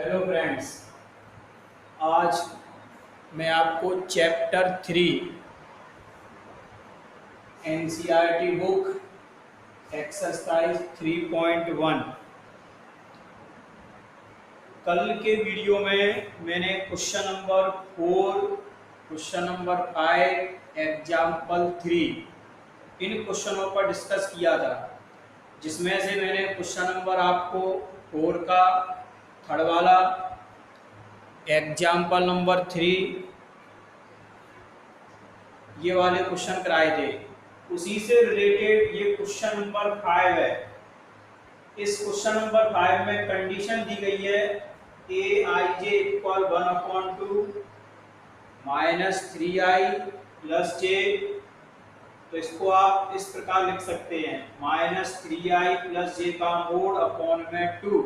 Hello friends. आज मैं आपको चैप्टर 3 एनसीईआरटी बुक एक्सरसाइज 3.1 कल के वीडियो में मैंने question number 4, question number 5, example 3 इन क्वेश्चनों पर डिस्कस किया था, जिसमें से मैंने क्वेश्चन नंबर आपको 4 का थर्ड वाला, एग्जाम्पल नंबर 3 ये वाले क्वेश्चन कराए थे। उसी से रिलेटेड ये क्वेश्चन नंबर 5 है। इस क्वेश्चन नंबर 5 में कंडीशन दी गई है ए आई जे इक्वल 1/2 -3i प्लस जे। तो इसको आप इस प्रकार लिख सकते हैं -3i प्लस जे का मोड अपॉन में 2।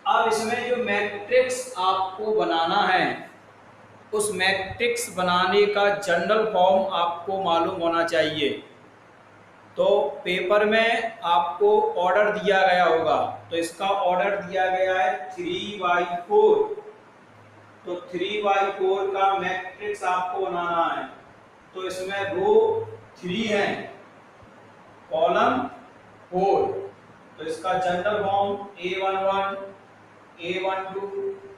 अब इसमें जो मैट्रिक्स आपको बनाना है, उस मैट्रिक्स बनाने का जनरल फॉर्म आपको मालूम होना चाहिए। तो पेपर में आपको ऑर्डर दिया गया होगा, तो इसका ऑर्डर दिया गया है 3/4। तो 3/4 का मैट्रिक्स आपको बनाना है। तो इसमें रो 3 है, कॉलम 4। तो इसका general form A11, A12,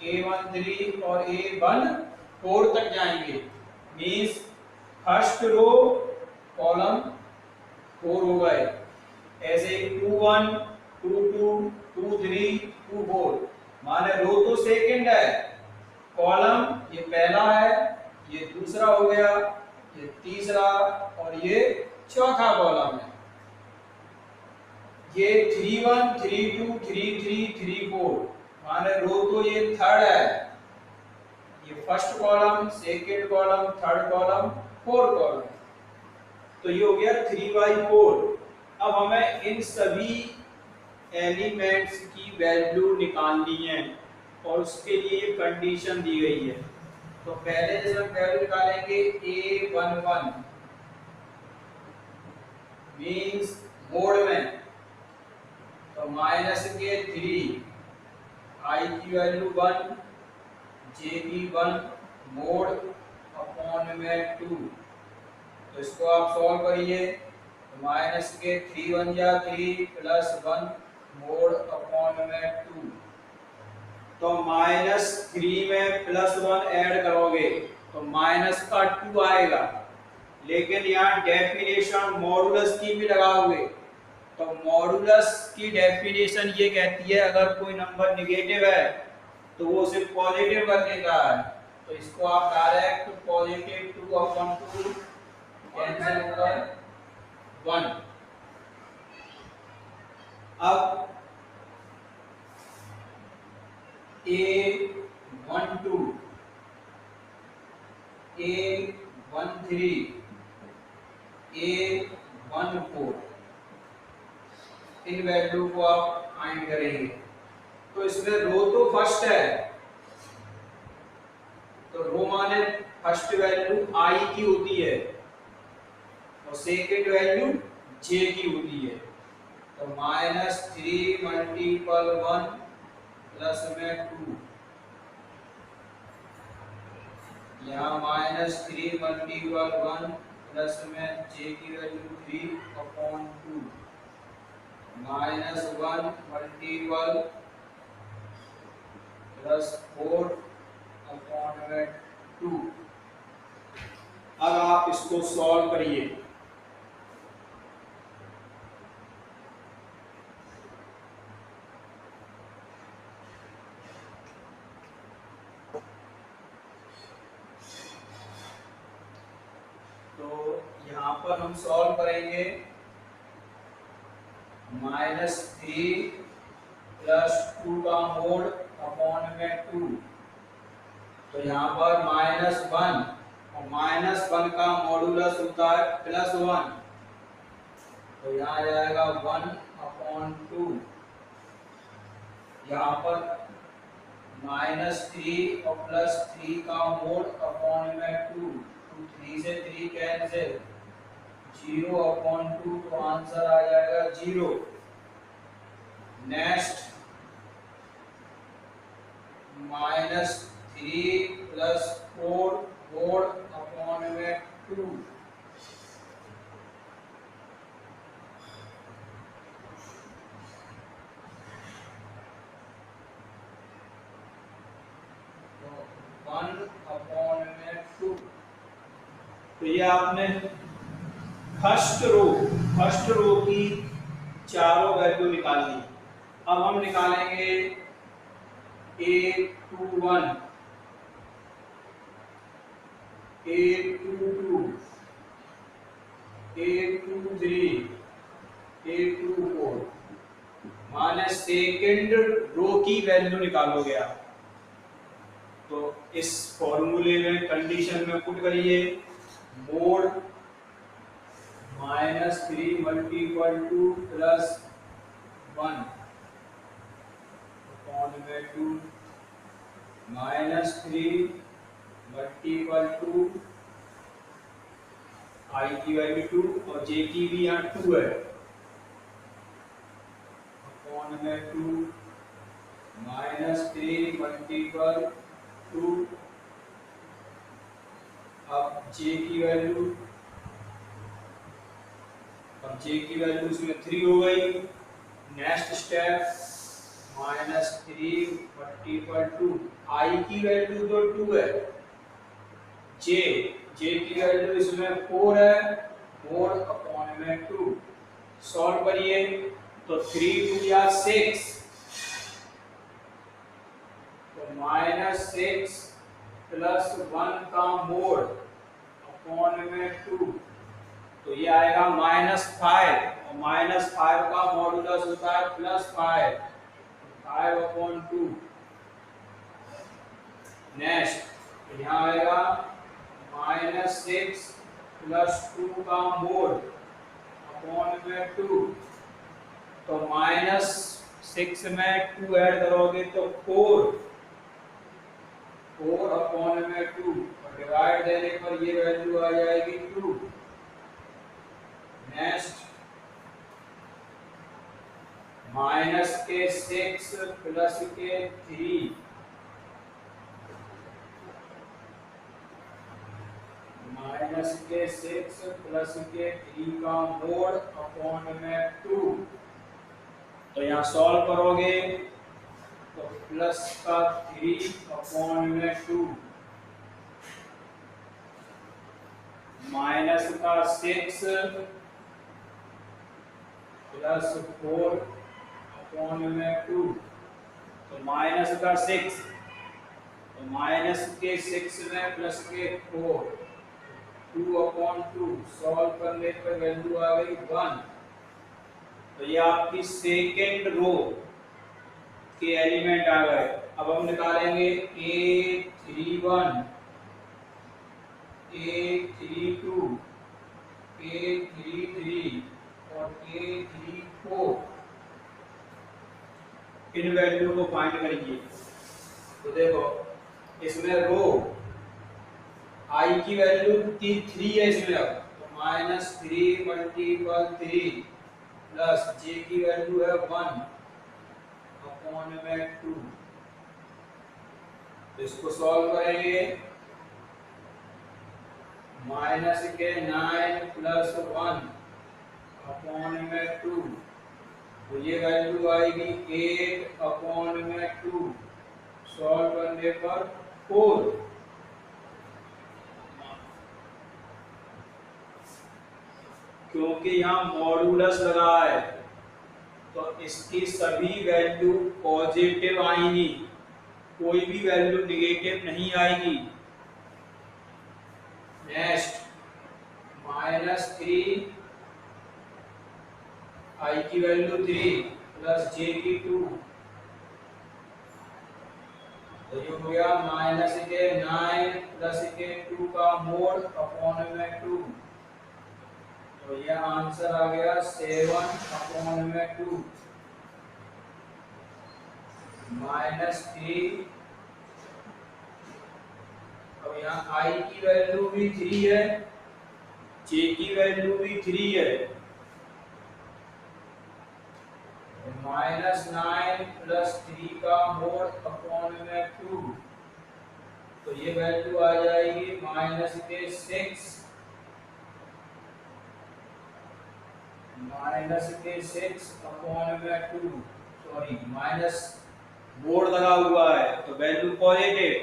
A13 और A14 तक जाएंगे। मीन्स फर्स्ट रो कॉलम 4 हो गए, ऐसे 21, 22, 23, 24। माने रो तो सेकंड है, कॉलम ये पहला है, ये दूसरा हो गया, ये तीसरा और ये चौथा कॉलम है। ये 31, 32, 33, 34 माने रो तो ये थर्ड है, ये first column, second column, third column, fourth column. तो ये हो गया 3/4। अब हमें इन सभी एलिमेंट्स की वैल्यू निकालनी है और उसके लिए ये कंडीशन दी गई है। तो पहले जैसे हम वैल्यू निकालेंगे A11 मींस मोड में, तो -3 i की वैल्यू 1, j की 1, मोड अपॉन में 2। तो इसको आप सॉल्व करिए, तो -3 1 या 3 प्लस 1 मोड अपॉन में 2। तो -3 में +1 ऐड करोगे तो माइनस का 2 आएगा, लेकिन यहाँ डेफिनेशन मॉडुलस की भी लगाओगे। तो मॉडुलस की डेफिनेशन ये कहती है अगर कोई नंबर निगेटिव है तो वो उसे पॉजिटिव कर देता है। तो इसको आप डायरेक्ट पॉजिटिव 2/2 कैंसिल होकर 1। अब A12, A13, A14 इन वैल्यू को आप फाइंड करेंगे। तो इसमें रो तो फर्स्ट है, तो रो माने फर्स्ट वैल्यू i की होती है और सेकंड वैल्यू j की होती है। तो -3 मल्टीपल 1 प्लस में 2, यहाँ -3 मल्टीपल 1 प्लस में j की वैल्यू 3/2 -1 मल्टीपल प्लस 4/2। अब आप इसको सॉल्व करिए। तो यहाँ पर हम सॉल्व करेंगे -3 प्लस 2 का मोड अपॉन में 2। तो यहाँ पर -1 और -1 का मॉडुलस होता है +1, तो यहाँ आ जाएगा 1/2। यहाँ पर -3 और +3 का मोड अपॉन में 2, 3 से 3 कैंसिल, 0/2, तो आंसर आ जाएगा 0। नेक्स्ट -3 + 4 4 अपॉन में 2। तो 1 अपॉन में 2। तो ये आपने फर्स्ट रो की चारों वैल्यू निकालनी। अब हम निकालेंगे A21, A22, A23, A24 माने सेकेंड रो की वैल्यू निकालोगे आप। तो इस फॉर्मूले में कंडीशन में पुट करिए मोड -3 = +1 अपॉन में 2 -3 = I की वैल्यू 2 और J की भी यहाँ 2 है अपॉन में 2 -3 × 2। अब J की वैल्यू इसमें 3 हो गई। Next step -3 × 2। I की वैल्यू तो 2 है, J की वैल्यू इसमें 4 है, 4 अपॉन में 2। सॉल्व करिए तो 3 × 2 = 6, तो -6 + 1 का मोड अपॉन में 2, तो ये आएगा -5 और -5 का मॉडुलस होता है +5, 5 अपॉन 2। नेक्स्ट यहाँ आएगा -6 + 2 का मोड अपॉन में 2, तो -6 में 2 ऐड करोगे तो 4 अपॉन में 2 और डिवाइड देने पर ये वैल्यू आ जाएगी 2। नेक्स्ट -6 + 3 -6 + 3 का मोड अपॉन में 2। तो यहाँ सॉल्व करोगे तो प्लस का 3 अपॉन में 2 माइनस का 6 + 4 अपॉन में 2, तो माइनस का 6, तो माइनस के 6 में प्लस के 4, 2 अपॉन 2। सॉल्व करने पर वैल्यू आ गई 1। तो ये आपकी सेकेंड रो के एलिमेंट आ गए। अब हम निकालेंगे A31, A32, A33 और A34। इन वैल्यू को फाइंड करिए। तो देखो इसमें रो I की वैल्यू 3 है इसमें, अब तो -3 × 3 प्लस J की वैल्यू है 1 अपॉन में 2। तो इसको सॉल्व करेंगे -9 + 1 अपॉन में 2, तो ये वैल्यू आएगी 8 अपॉन में 2। सॉल्व करने पर 4। क्योंकि यहाँ मॉडुलस लगा है तो इसकी सभी वैल्यू पॉजिटिव आएंगी, कोई भी वैल्यू नेगेटिव नहीं आएगी। नेक्स्ट -3, I की वैल्यू 3 प्लस J की 2, तो ये हो गया -9 + 2 का मोड अपॉन में 2, तो ये आंसर आ गया 7 अपॉन में 2 -3। अब यहाँ I की वैल्यू भी 3 है, J की वैल्यू भी 3 है, -9 + 3 का मोड अपॉन में 2, तो ये वैल्यू आ जाएगी माइनस के 6 अपॉन में 2, सॉरी माइनस बोर्ड लगा हुआ है तो वैल्यू पॉजिटिव,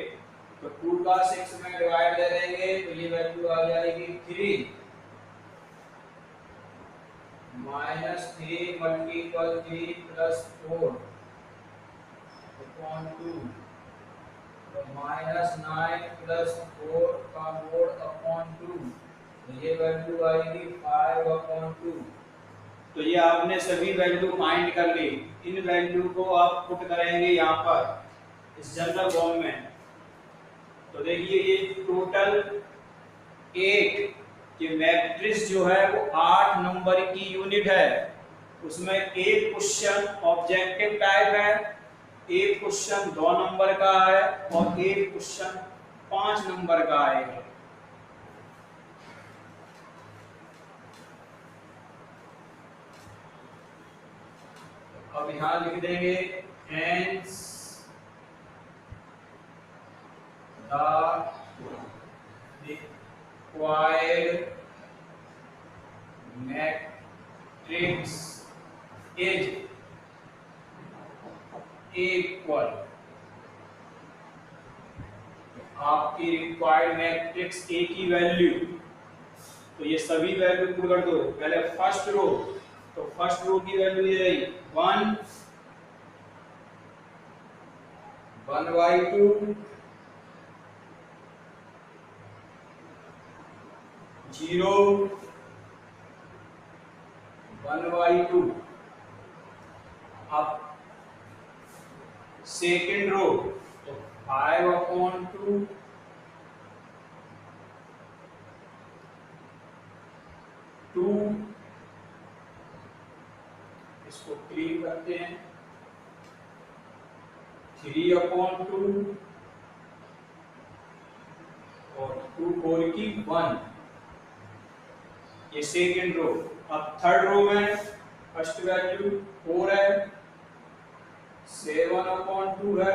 तो 2 का 6 में डिवाइड दे देंगे तो ये वैल्यू आ जाएगी 3 माइनस 3 मल्टीपल 3 प्लस 4 अपॉन 2, तो माइनस 9 प्लस 4 का मोड अपॉन 2, तो ये वैल्यू आएगी 5 अपॉन 2। तो ये आपने सभी वैल्यू फाइंड कर ली। इन वैल्यू को आप पुट करेंगे यहाँ पर इस जनरल फॉर्म में, तो देखिए ये टोटल 8 ये मैट्रिक्स जो है वो 8 नंबर की यूनिट है। उसमें एक क्वेश्चन ऑब्जेक्टिव टाइप है, एक क्वेश्चन 2 नंबर का है और एक क्वेश्चन 5 नंबर का आएगा। अब यहां लिख देंगे hence the required matrix is equal, आपकी रिक्वायर्ड मैट्रिक्स ए की वैल्यू, तो ये सभी वैल्यू पुट कर दो। पहले फर्स्ट रो, तो फर्स्ट रो की वैल्यू ये रही 1 1/2 0 1/2। अब सेकेंड रो तो 5/2 2, इसको क्लीन करते हैं 3/2 और 2 4 की 1, ये सेकेंड रो। अब थर्ड रो में फर्स्ट वैल्यू 4 है, 7/2 है,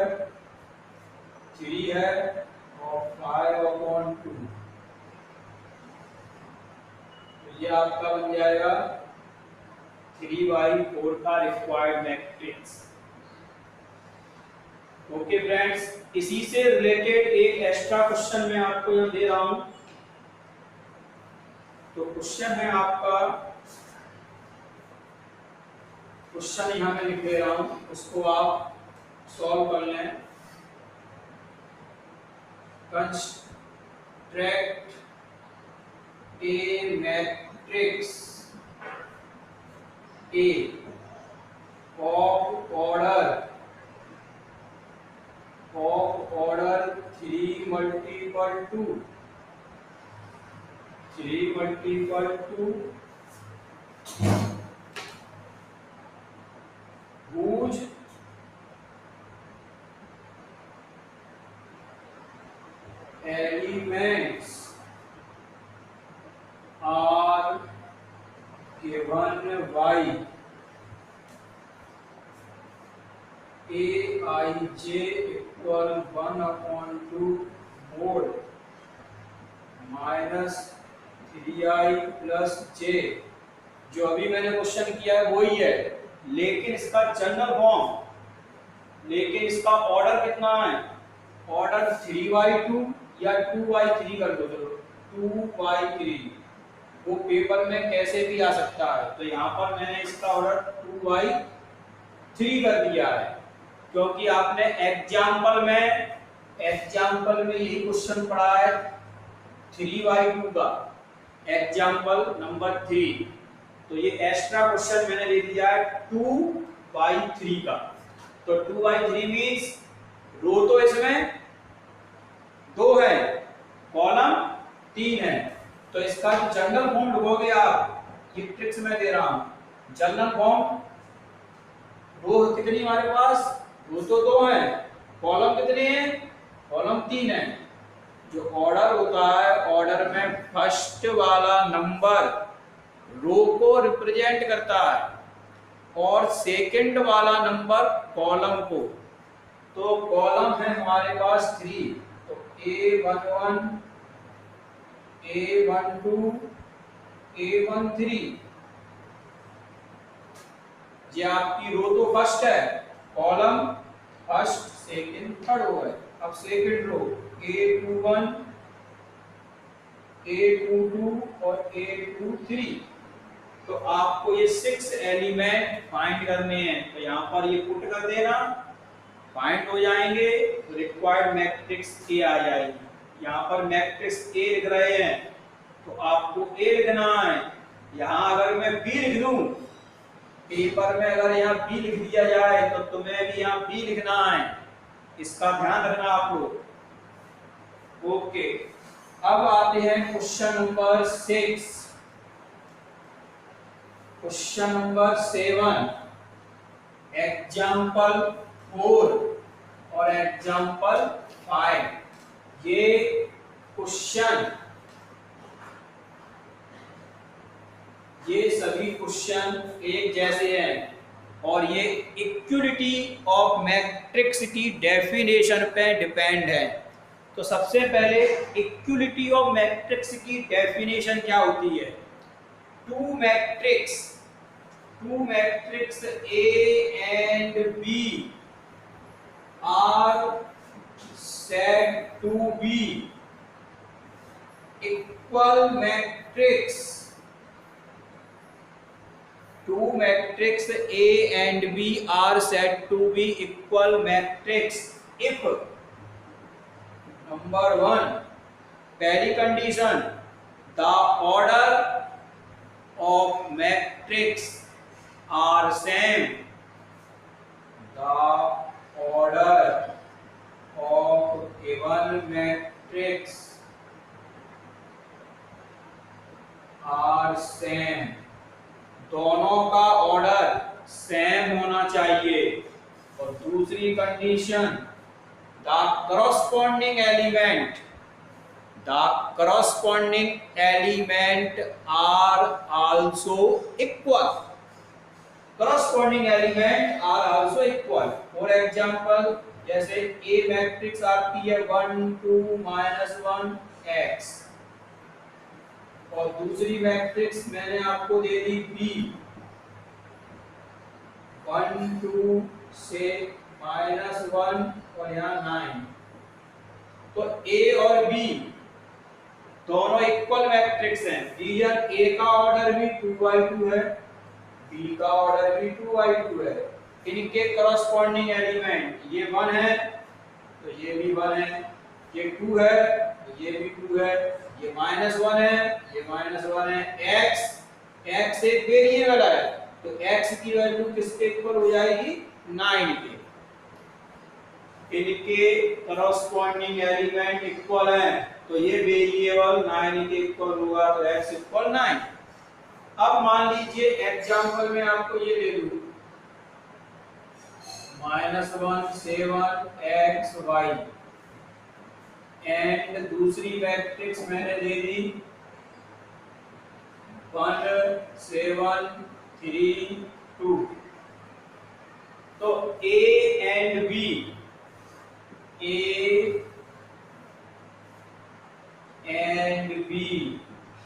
3 है और 5/2, तो ये आपका बन जाएगा 3/4 का रिक्वायर्ड मैट्रिक्स। ओके फ्रेंड्स, इसी से रिलेटेड एक एक्स्ट्रा क्वेश्चन मैं आपको यहाँ दे रहा हूं। तो क्वेश्चन है आपका, क्वेश्चन यहां मैं लिख दे रहा हूं, उसको आप सॉल्व कर लें। Construct A matrix A of order 3 × 2 whose elements are given by Aij equal 1/2 mod minus 3i plus j। जो अभी मैंने क्वेश्चन किया है वही है, लेकिन इसका जनरल फॉर्म, लेकिन इसका ऑर्डर कितना है, ऑर्डर 3/2 या 2/3 कर दो, चलो 2/3, वो पेपर में कैसे भी आ सकता है। तो यहाँ पर मैंने इसका ऑर्डर 2/3 कर दिया है, क्योंकि आपने एग्जाम्पल में यही क्वेश्चन पढ़ा है 3/2 का, एग्जाम्पल नंबर 3। तो ये एक्स्ट्रा क्वेश्चन मैंने ले दिया है 2/3 का। तो 2/3 मींस रो तो इसमें 2 है, कॉलम 3 है, तो इसका जो जनरल फॉर्म लिखोगे आप, ये ट्रिक्स में दे रहा हूं। जनरल फॉर्म, रो कितनी हमारे पास, रो तो 2 है, कॉलम कितने हैं, कॉलम 3 है। जो ऑर्डर होता है, ऑर्डर में फर्स्ट वाला नंबर रो को रिप्रेजेंट करता है और सेकंड वाला नंबर कॉलम को। तो कॉलम है हमारे पास 3, तो A11 A12 A13, ये आपकी रो तो फर्स्ट है, column first second third row है। अब सेकंड रो A21 A22 और A23, तो आपको ये 6 एलिमेंट फाइंड करने हैं। तो यहाँ पर ये पुट कर देना, फाइंड हो जाएंगे, तो रिक्वायर्ड मैट्रिक्स ए आ जाएगी। यहाँ पर मैट्रिक्स ए लिख रहे हैं तो आपको ए लिखना है। यहाँ अगर मैं बी लिख दूं, पेपर में अगर यहाँ बी लिख दिया जाए तो तुम्हें भी यहाँ बी लिखना है, इसका ध्यान रखना आप लोग। ओके, अब आते हैं question number 6। Question number 7, example 4 और एग्जाम्पल 5। ये क्वेश्चन, ये सभी क्वेश्चन एक जैसे हैं और ये इक्वलिटी ऑफ मैट्रिक्स की डेफिनेशन पे डिपेंड है। तो सबसे पहले इक्वलिटी ऑफ मैट्रिक्स की डेफिनेशन क्या होती है? Two matrix A and B are said to be equal matrix. Two matrix A and B are said to be equal matrix if number 1, पहली condition, the order of matrix are same. The order of given matrix are same. दोनों का order same होना चाहिए। और दूसरी condition, the corresponding element are also equal. Corresponding element are also equal. For example, जैसे A matrix आपकी है 1 2 -1 x, और दूसरी मैट्रिक्स मैंने आपको दे दी B 1 2 से -1 और यहाँ 9। तो A और B दोनों इक्वल मैट्रिक्स हैं। रीजन A का ऑर्डर भी 2x2 है, B का ऑर्डर भी 2x2 है। इनके करस्पॉन्डिंग एलिमेंट, ये 1 है तो ये भी 1 है, ये 2 है तो ये भी 2 है, ये -1 है, ये -1 है। x एक वेरिएबल है तो x की वैल्यू किसके इक्वल हो जाएगी? 9 के। इनके करस्पॉन्डिंग एलिमेंट इक्वल हैं तो ये वेरिएबल 9 के इक्वल होगा, तो x इक्वल 9। अब मान लीजिए एग्जांपल में आपको ये दे दूं -1 7 xy, एंड दूसरी मैट्रिक्स मैंने दे दी 1 7 3 2। तो A and B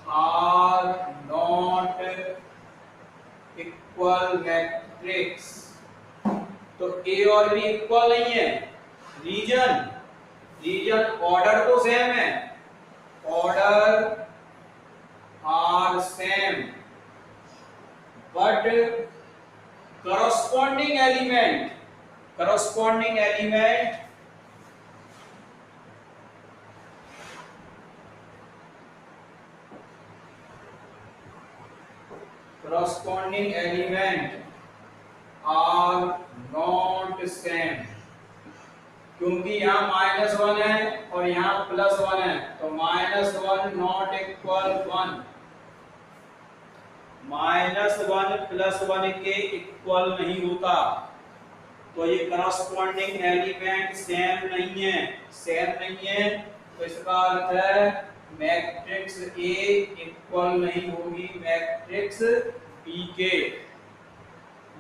are not equal matrix. तो A और B इक्वल नहीं है। रीजन ऑर्डर तो सेम है, order are same, but corresponding element corresponding element are not same, क्योंकि यहाँ -1 है और यहाँ +1 है, तो -1 नॉट इक्वल 1, -1 +1 के इक्वल नहीं होता। तो ये करस्पॉन्डिंग एलिमेंट सेम नहीं है, तो इसका अर्थ है मैट्रिक्स A इक्वल नहीं होगी मैट्रिक्स B के।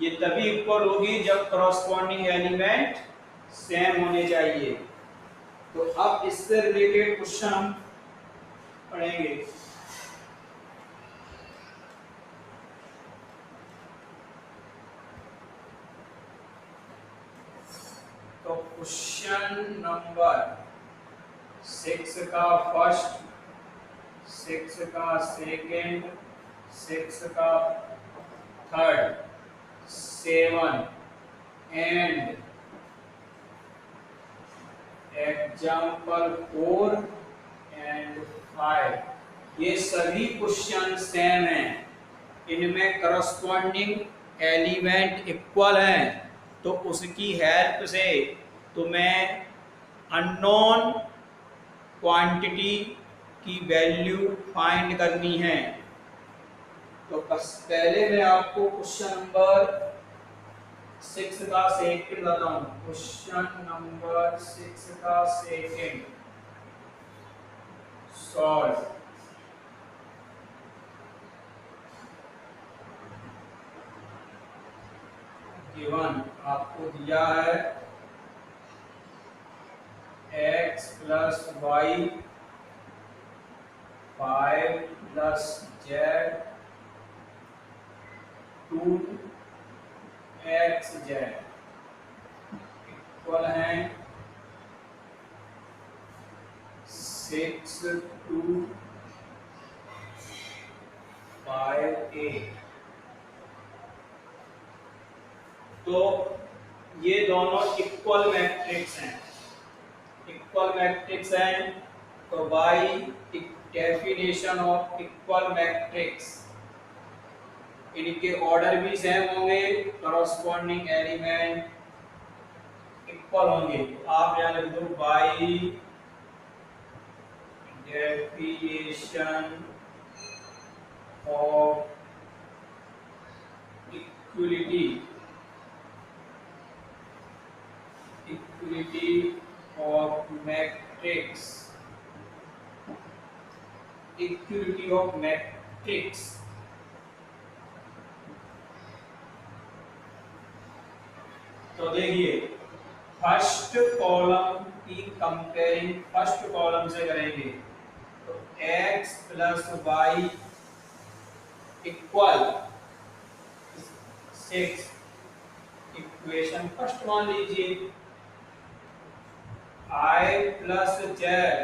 ये तभी इक्वल होगी जब करस्पॉन्डिंग एलिमेंट सेम होने चाहिए। तो अब इससे रिलेटेड क्वेश्चन हम पढ़ेंगे। तो क्वेश्चन नंबर 6 का फर्स्ट, 6 का सेकेंड, 6 का थर्ड, 7 एंड एग्जाम्पल 4 एंड 5, ये सभी क्वेश्चन सेम हैं। इनमें करस्पॉन्डिंग एलिमेंट इक्वल हैं, तो उसकी हेल्प से तुम्हें अननोन क्वांटिटी की वैल्यू फाइंड करनी है। तो बस पहले मैं आपको क्वेश्चन नंबर 6 का सेकंड बताता हूँ। क्वेश्चन नंबर 6 का सेकंड सॉल्व। गिवन आपको दिया है x plus y 5 plus z 2 x z equal है 6 2 5 8। तो ये दोनों इक्वल मैट्रिक्स हैं, इक्वल मैट्रिक्स हैं। तो by definition of equal matrix इनके ऑर्डर भी सेम होंगे, करस्पॉन्डिंग एलिमेंट इक्वल होंगे। तो आप यहाँ लिख दो by definition of equality of matrix, equality of matrix। तो देखिए फर्स्ट कॉलम की कंपेयरिंग फर्स्ट कॉलम से करेंगे। तो x plus y equal 6, equation first मान लीजिए। I प्लस जेड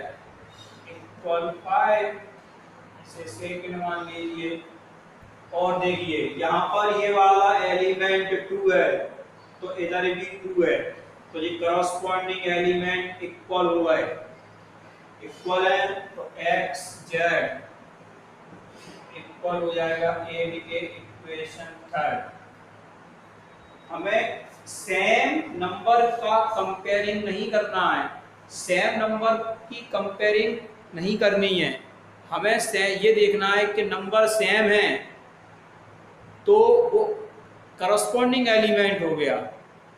इक्वल 5, इसे सेकंड मान लीजिए। और देखिए यहाँ पर ये वाला एलिमेंट 2 है, तो इधर भी 2 है, तो ये करस्पॉन्डिंग एलिमेंट इक्वल हुआ है, इक्वल है। तो x जेड इक्वल हो जाएगा 8 के इक्वेशन थर्ड। हमें सेम नंबर का कंपेयरिंग नहीं करना है, सेम नंबर की कंपेयरिंग नहीं करनी है। हमें ये देखना है कि नंबर सेम है तो वो करस्पॉन्डिंग एलिमेंट हो गया।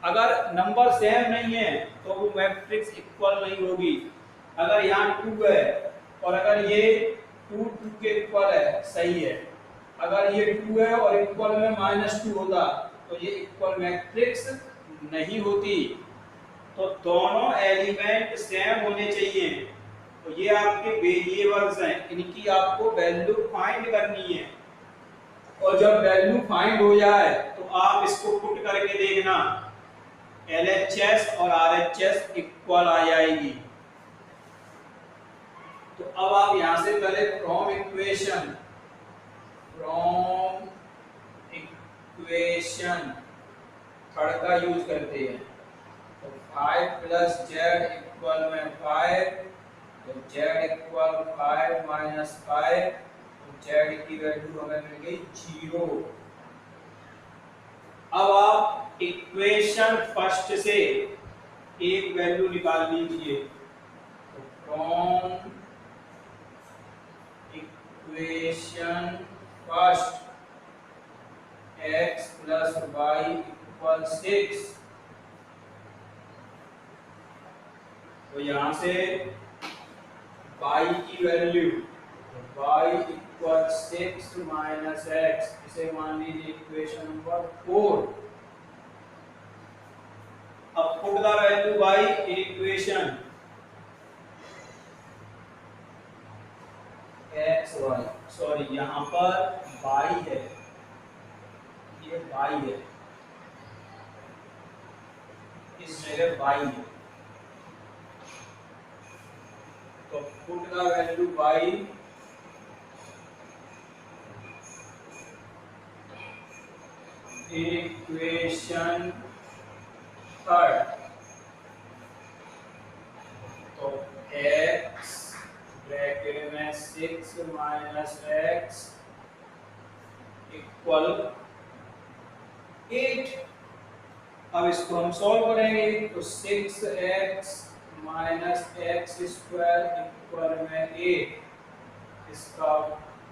अगर नंबर सेम नहीं है तो वो मैट्रिक्स इक्वल नहीं होगी। अगर यहाँ 2 है और अगर ये 2 के इक्वल है, सही है। अगर ये 2 है और इक्वल में -2 होता तो ये इक्वल मैट्रिक्स नहीं होती। तो दोनों एलिमेंट सेम होने चाहिए। तो ये आपके वेरिएबल्स हैं, इनकी आपको वैल्यू फाइंड करनी है। और जब वैल्यू फाइंड हो जाए तो आप इसको पुट करके देखना, LHS और RHS इक्वल आ जाएगी। तो अब आप यहां से पहले फ्रॉम इक्वेशन थर्ड का यूज करते हैं। तो 5 प्लस जेड इक्वल में 5, तो जेड इक्वल 5 माइनस 5, तो जेड की वैल्यू हमें मिल गई 0। अब आप इक्वेशन फर्स्ट से एक वैल्यू निकाल लीजिए। तो from equation first x plus y equal 6, तो यहां से y की value y equal 6 minus x, इसे मान लीजिए इक्वेशन नंबर 4। अब put the value y in equation, y, sorry यहाँ पर बाई है, ये बाई है, इस जगह बाई है, तो पुट का वैल्यू बाई इक्वेशन थर्ड, तो x ब्रैकेट में 6 माइनस एक्स इक्वल 8। अब इसको हम सॉल्व करेंगे तो 6x minus x square equal में 8, इसका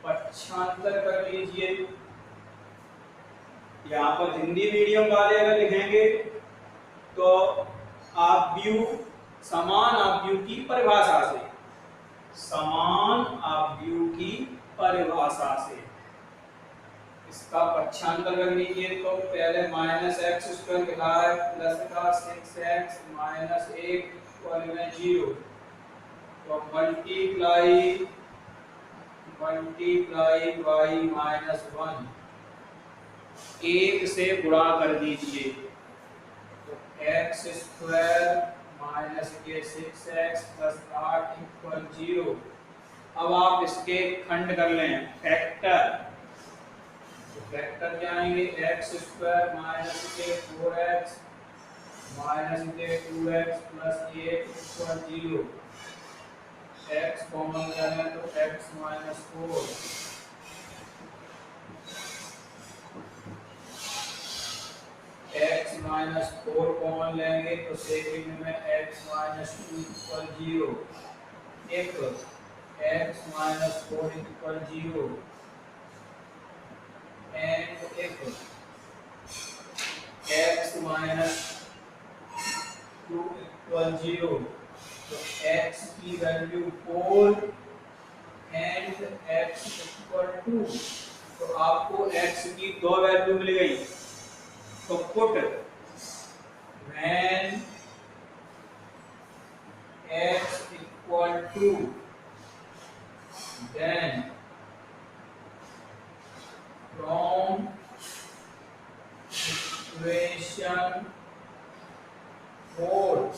पक्षांतर कर लीजिए। यहाँ पर हिंदी मीडियम वाले अगर लिखेंगे तो आव्यूह, समान आव्यूह की परिभाषा से, समान आव्यूह की परिभाषा से इसका पक्षांतर कर लीजिए। तो पहले माइनस एक्स स्क्वायर लिखा है, प्लस का 6x माइनस 1 इक्वल में 0, तो मल्टीप्लाई बाई माइनस 1, 1 से गुणा कर दीजिए, तो एक्स स्क्वायर माइनस के 6x प्लस 8 इक्वल 0। अब आप इसके खंड कर लें, फैक्टर, तो फैक्टर जाएंगे एक्स स्क्वायर माइनस के 4x माइनस के 2x plus 8 equal 0, x common जाए तो x minus 4, x minus 4 common लेंगे तो सेकंड में x माइनस 2 इक्वल 0, एक x माइनस 4 इक्वल 0 एंड एक x माइनस 2 इक्वल 0, तो x की वैल्यू 4 एंड x इक्वल 2, तो आपको x की दो वैल्यू मिल गई। तो put when x equal to, then from equation 4,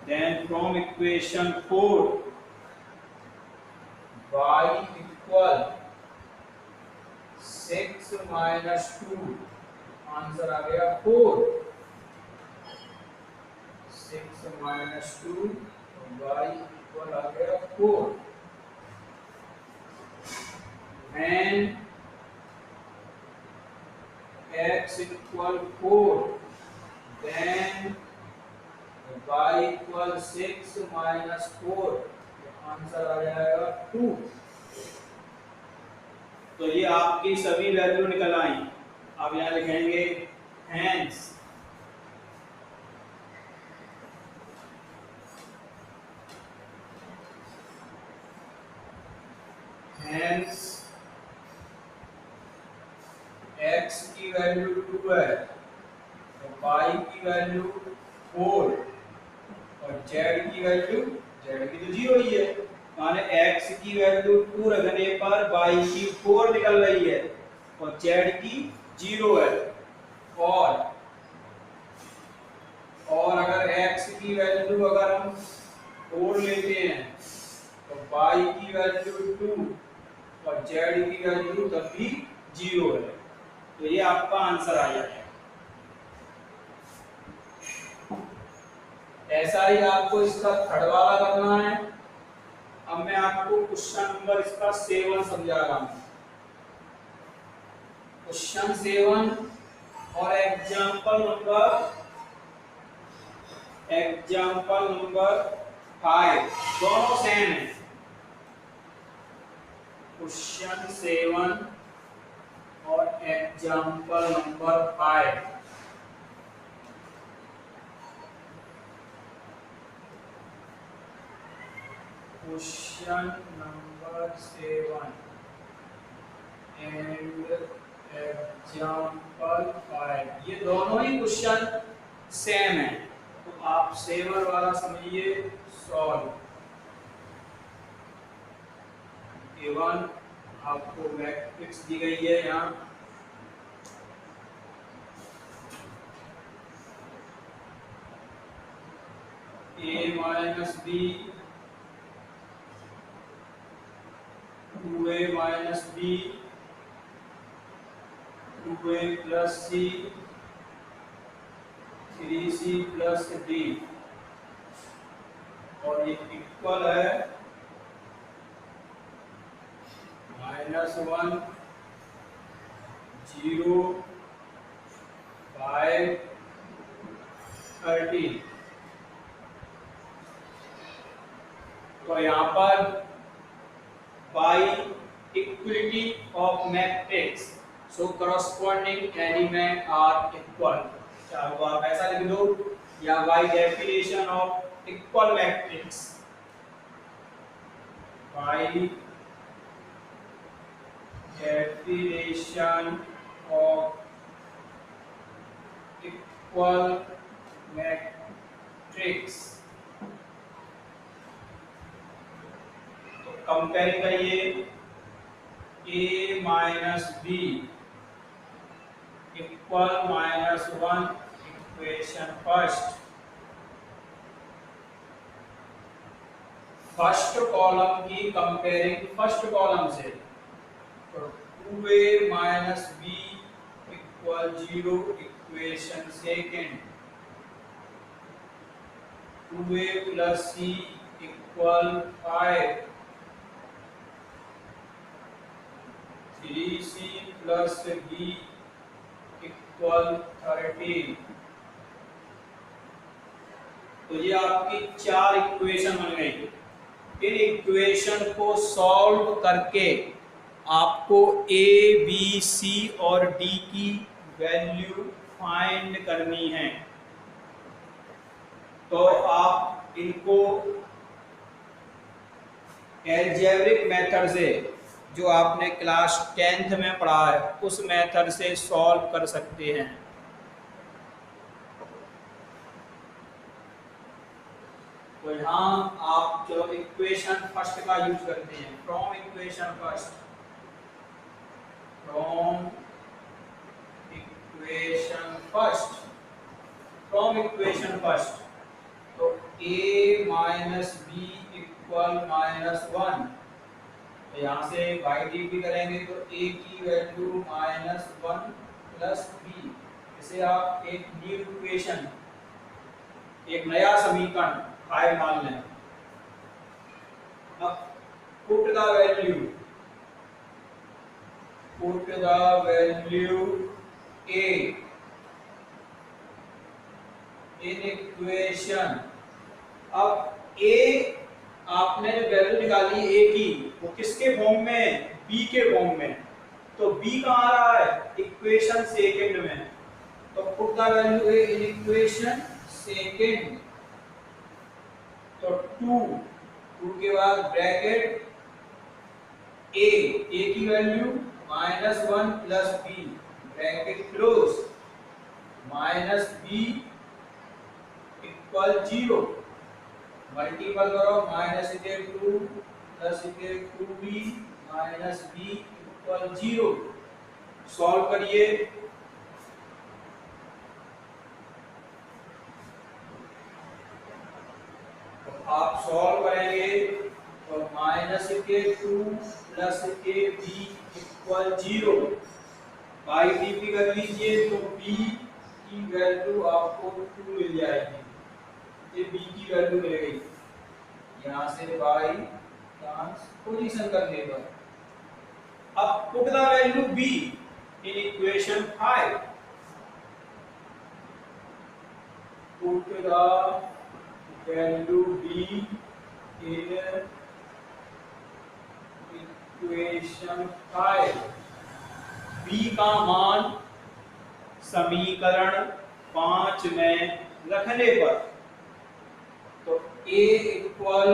then from equation 4 y equal 6 minus 2, answer आ गया 4, 6 माइनस 2 y इक्वल आ गया 4। when x equal 4, then y equal 6 minus 4, answer आ जाएगा 2। तो ये आपकी सभी वैल्यू निकल आई। अब यहाँ लिखेंगे hence x की वैल्यू 2 है, तो y की वैल्यू 4 और z की वैल्यू, z की तो 0 ही है, माने x की वैल्यू 2 रखने पर y की 4 निकल रही है और z की 0 है। और अगर x की वैल्यू अगर हम 4 लेते हैं तो y की वैल्यू 2 और z की वैल्यू तब भी 0 है। तो ये आपका आंसर आ जाएगा। ऐसा ही आपको इसका थर्ड वाला करना है। अब मैं आपको क्वेश्चन नंबर इसका 7 समझा रहा हूं। क्वेश्चन 7 और एग्जांपल नंबर 5 दोनों सेम है। क्वेश्चन 7 और example number 5। Question number 7 and example 5, ये दोनों ही क्वेश्चन सेम है। तो आप 7 वाला समझिए सॉल्व। A1 आपको मैट्रिक्स दी गई है यहाँ, A minus B, 2A minus B, 2A plus C, 3C plus D, और ये इक्वल है -1, 0, 5, 30। तो यहाँ पर by equality of matrix so corresponding element are equal, चाहो आप ऐसा लिख दो, या by definition of equal matrix, by definition of equal matrix, compare करिए A minus b equal -1, equation first column की कंपेयरिंग फर्स्ट कॉलम से, तो 2A minus b equal 0, equation second, 2A plus c equal 5, 3C plus b equal 13। तो ये आपकी 4 equation बन गई। In equation को सॉल्व करके आपको A, B, C और D की वैल्यू फाइंड करनी है। तो आप इनको एल्जेब्रिक मेथड से, जो आपने क्लास 10th में पढ़ा है, उस मेथड से सॉल्व कर सकते हैं। तो यहाँ आप जो इक्वेशन फर्स्ट का यूज करते हैं, from equation first, from equation first, तो A माइनस बी इक्वल -1, तो यहाँ से बाई डी भी करेंगे तो A की वैल्यू -1 प्लस बी, इसे आप एक न्यू इक्वेशन, एक नया समीकरण 5 मान लें। अब put the value A in equation. अब A आपने वैल्यू निकाली A की, वो किसके फॉर्म में? B के फॉर्म में। तो B कहाँ आ रहा है? इक्वेशन सेकेंड में। तो put the value A in equation second, तो 2 के बाद ब्रैकेट A की value -1 plus B, bracket close, -B equal 0, multiple करो, -2 plus 2B minus B equal 0। Solve करिए, तो आप सॉल्व करेंगे तो -2 plus B equal 0, by D भी कर लीजिए तो B की वैल्यू आपको 2 मिल जाएगी। ये B की वैल्यू मिल गई, यहाँ से बाई ट्रांसपोजिशन करने पर। अब put the value B in equation 5, put the value B in equation 5। B का मान समीकरण 5 में रखने पर, तो A इक्वल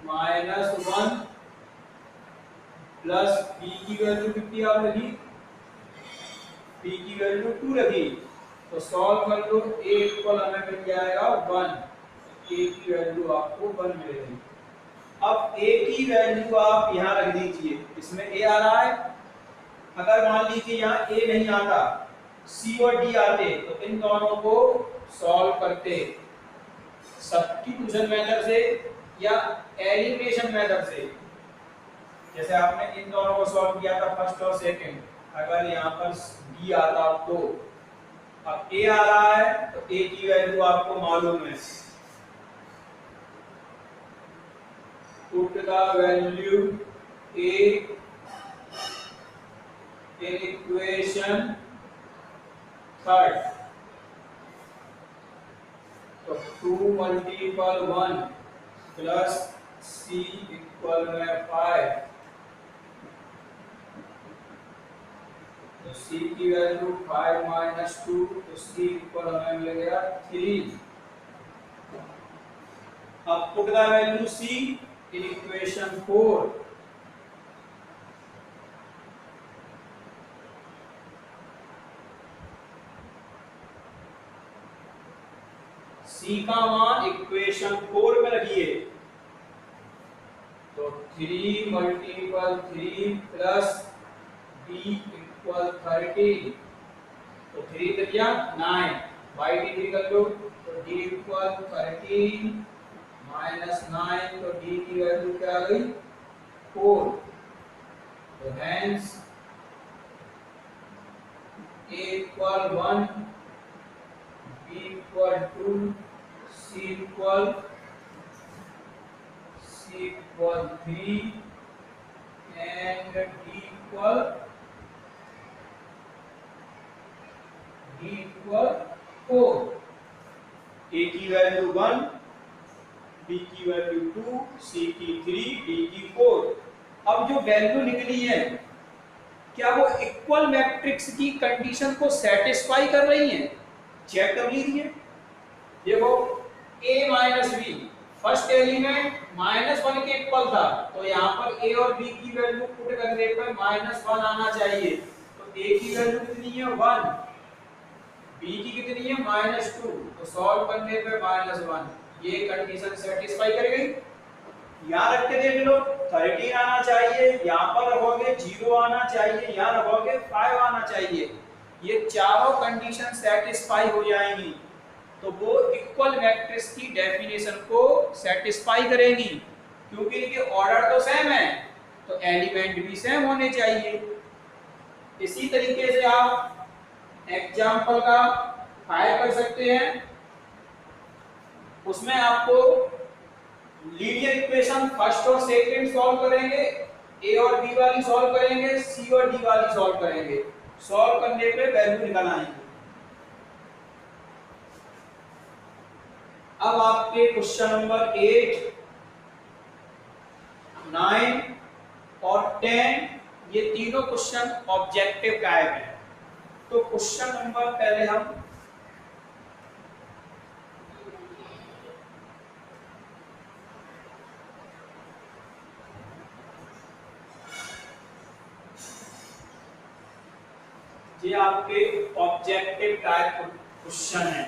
-1 प्लस B की वैल्यू कितनी आप रखी? B की वैल्यू 2 रखी, तो सॉल्व कर लो, A इक्वल हमें मिल जाएगा 1, A की वैल्यू आपको 1 मिलेगी। अब ए की वैल्यू आप यहाँ रख दीजिए, इसमें ए आ रहा है। अगर मान लीजिए यहाँ ए नहीं आता, सी और डी आते, तो इन दोनों को सॉल्व करते सब्स्टिट्यूशन मेथड से या एलिमिनेशन मेथड से। जैसे आपने इन दोनों को सॉल्व किया था फर्स्ट और सेकंड, अगर यहाँ पर डी आता तो, अब ए आ रहा है तो ए की वैल्यू आपको मालूम है, put the value A in equation third, तो 2 multiple 1 plus c इक्वल में 5, तो c की वैल्यू 5 माइनस 2, तो c इक्वल हमें मिल गया 3। अब put the value c in equation 4, c का मान इक्वेशन 4 में रखिए, तो 3 मल्टीपल 3 प्लस d इक्वल 13, तो 3 त्रिया 9, बाई डी कर लो, तो d इक्वल 13 माइनस 9, तो d की वैल्यू क्या आ गई 4। तो hence a equal 1, b equal 2, c equal 3 and d equal 4। a की वैल्यू 1, b की वैल्यू 2, c की 3, d की 4। अब जो वैल्यू निकली है, क्या वो इक्वल मैट्रिक्स की कंडीशन को सेटिस्फाई कर रही है? चेक कर लीजिए। देखो a minus B, first element -1 के इक्वल था, तो यहाँ पर a और b की वैल्यू पुट करने पर -1 आना चाहिए। तो a की वैल्यू कितनी है 1, b की कितनी है -2, तो सॉल्व करने पे -1, ये कंडीशन सेटिस्फाई कर गई। यहाँ रख के देख लो, 13 आना चाहिए, यहाँ पर रखोगे 0 आना चाहिए, यहाँ रखोगे 5 आना चाहिए। ये चारों कंडीशन सेटिस्फाई हो जाएंगी तो वो इक्वल मैट्रिक्स की डेफिनेशन को सेटिस्फाई करेंगी, क्योंकि इनके ऑर्डर तो सेम है, तो एलिमेंट भी सेम होने चाहिए। इसी तरीके से आप एग्जाम्पल का 5 कर सकते हैं। उसमें आपको लीनियर इक्वेशन फर्स्ट और सेकंड सॉल्व करेंगे, ए और बी वाली सॉल्व करेंगे, सी और डी वाली सॉल्व करेंगे। सॉल्व करने पे वैल्यू निकल आएंगे। अब आपके क्वेश्चन नंबर 8, 9 और 10 ये तीनों क्वेश्चन ऑब्जेक्टिव टाइप है। तो क्वेश्चन नंबर पहले हम ये आपके ऑब्जेक्टिव टाइप क्वेश्चन है।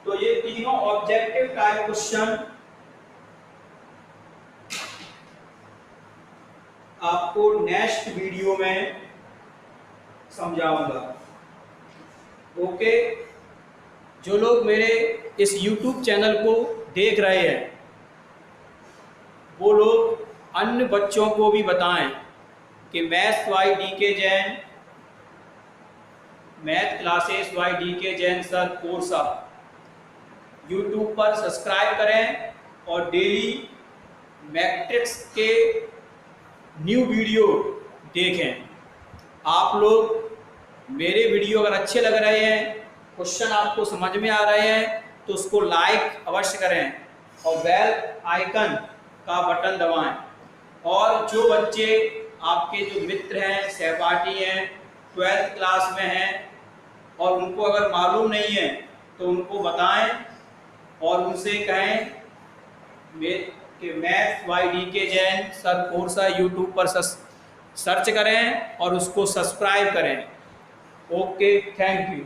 तो ये तीनों ऑब्जेक्टिव टाइप क्वेश्चन आपको नेक्स्ट वीडियो में समझाऊंगा। ओके, जो लोग मेरे इस YouTube चैनल को देख रहे हैं वो लोग अन्य बच्चों को भी बताएं कि maths by DK Jain, math classes bye DK Jain sir course YouTube पर सब्सक्राइब करें और डेली मैट्रिक्स के न्यू वीडियो देखें। आप लोग मेरे वीडियो अगर अच्छे लग रहे हैं, क्वेश्चन आपको समझ में आ रहे हैं, तो उसको लाइक अवश्य करें और बेल आइकन का बटन दबाएं। और जो बच्चे आपके जो मित्र हैं, सहपाठी हैं, 12th क्लास में हैं और उनको अगर मालूम नहीं है तो उनको बताएं और उनसे कहें कि maths by DK Jain sir course YouTube पर सर्च करें और उसको सब्सक्राइब करें। Okay, thank you.